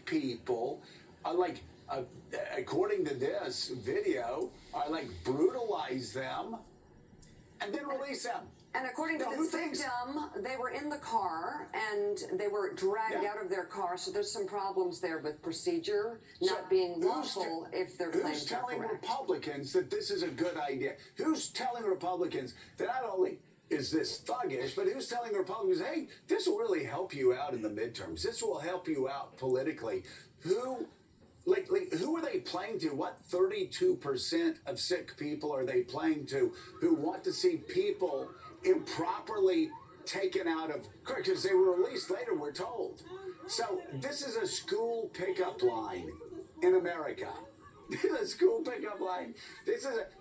People are like, according to this video, are like brutalize them and then release them. And according to Now, this victim, they were in the car and they were dragged out of their car. So there's some problems there with procedure not being lawful if their claims are correct. Who's telling Republicans that this is a good idea? Who's telling Republicans that not only is this thuggish, but who's telling Republicans, hey, this will really help you out in the midterms. This will help you out politically. Who are they playing to? What 32% of sick people are they playing to who want to see people improperly taken out of court? Because they were released later, we're told. So this is a school pickup line in America. This is a school pickup line.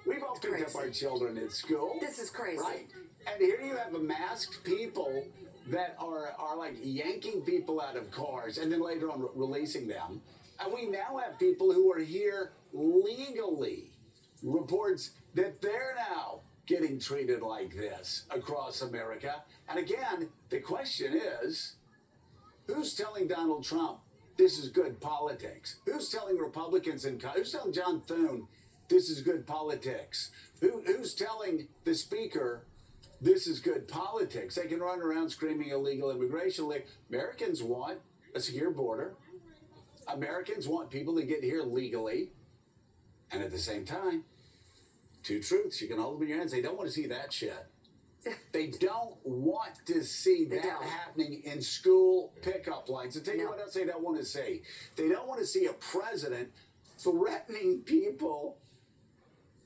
We've all picked up our children at school. This is crazy. Right? And here you have masked people that are like yanking people out of cars and then later on releasing them. And we now have people who are here legally. Reports that they're now getting treated like this across America. And again, the question is, who's telling Donald Trump this is good politics? Who's telling Republicans who's telling John Thune this is good politics? Who's telling the speaker this is good politics? They can run around screaming illegal immigration. Americans want a secure border. Americans want people to get here legally. And at the same time, two truths, you can hold them in your hands. They don't want to see that shit. They don't want to see that happening in school pickup lines. And tell you what else they don't want to see. They don't want to see a president threatening people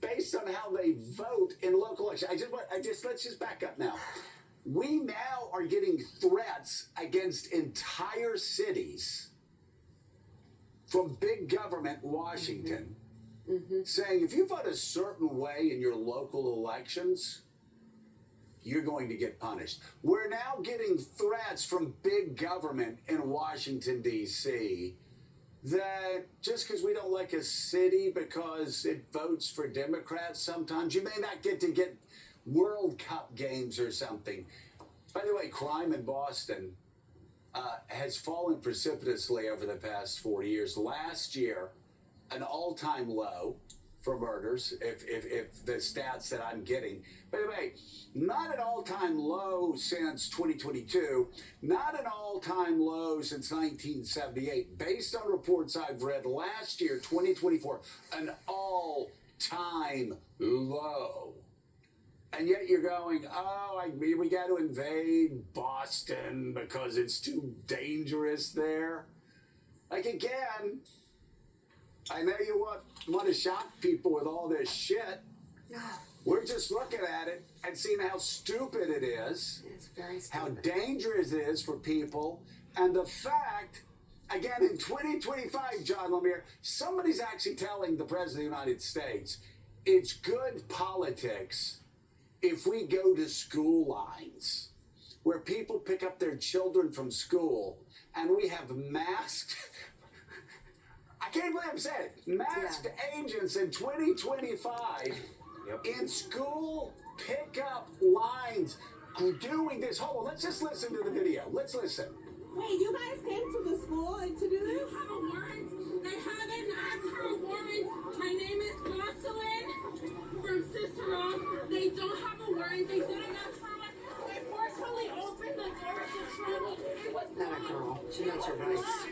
based on how they vote in local elections. Let's just back up now. We now are getting threats against entire cities from big government Washington saying if you vote a certain way in your local elections, you're going to get punished. We're now getting threats from big government in Washington, D.C., that just because we don't like a city because it votes for Democrats sometimes, you may not get World Cup games or something. By the way, crime in Boston has fallen precipitously over the past 4 years. Last year, an all-time low for murders, if the stats that I'm getting. By the way, not an all-time low since 2022, not an all-time low since 1978. Based on reports I've read last year, 2024, an all-time low. And yet you're going, we got to invade Boston because it's too dangerous there. Like, again, I know you want to shock people with all this shit. We're just looking at it and seeing how stupid it is. It's very stupid. How dangerous it is for people. And the fact, again, in 2025, John Lemire, somebody's actually telling the President of the United States it's good politics if we go to school lines where people pick up their children from school and we have masked, I can't believe I'm saying it, masked agents in 2025 in school pickup lines doing this. Hold on, let's just listen to the video. Let's listen. Wait, you guys came to the school and to do this? You have a warrant. They haven't asked for a warrant. My name is Jocelyn from Cicero. They don't have a warrant. They didn't ask for one. They forcefully opened the door to trouble. It was Not a girl. She knows her rights.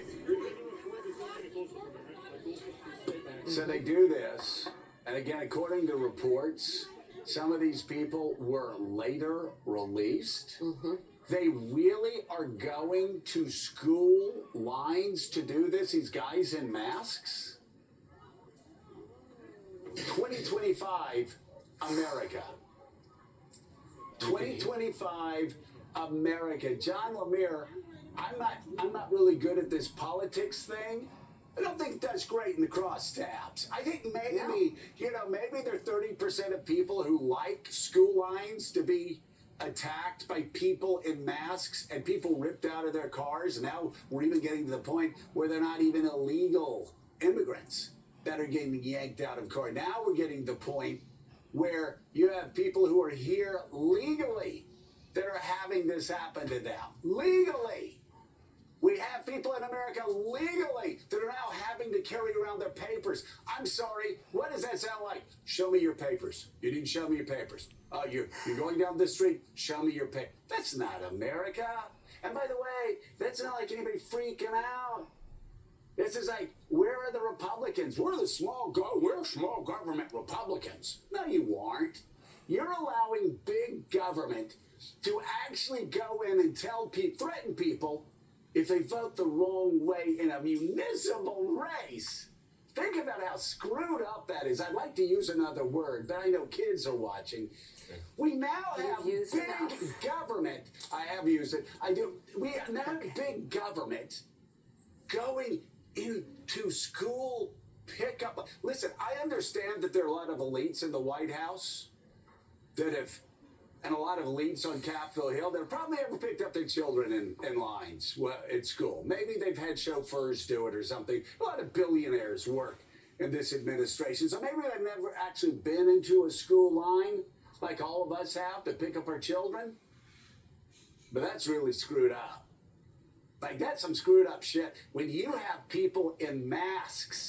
So they do this, and again, according to reports, some of these people were later released. They really are going to school lines to do this, these guys in masks? 2025 America. 2025 America. John Lemire, I'm not really good at this politics thing. I don't think that's great in the crosstabs. I think maybe, maybe there are 30% of people who like school lines to be attacked by people in masks and people ripped out of their cars. Now we're even getting to the point where they're not even illegal immigrants that are getting yanked out of cars. Now we're getting to the point where you have people who are here legally that are having this happen to them. Legally. We have people in America legally that are now having to carry around their papers. I'm sorry, what does that sound like? Show me your papers. You didn't show me your papers. You're going down the street, show me your papers. That's not America. And by the way, that's not like anybody freaking out. This is like, where are the Republicans? We're small government Republicans. No, you aren't. You're allowing big government to actually go in and tell people, threaten people if they vote the wrong way in a municipal race. Think about how screwed up that is. I'd like to use another word, but I know kids are watching. We now have used big enough. government. I have used it. I do. We now have big government going into school pickup. Listen, I understand that there are a lot of elites in the White House that have, and a lot of elites on Capitol Hill that have probably never picked up their children in lines at school. Maybe they've had chauffeurs do it or something. A lot of billionaires work in this administration. So maybe they've never actually been into a school line like all of us have to pick up our children. But that's really screwed up. Like, that's some screwed up shit when you have people in masks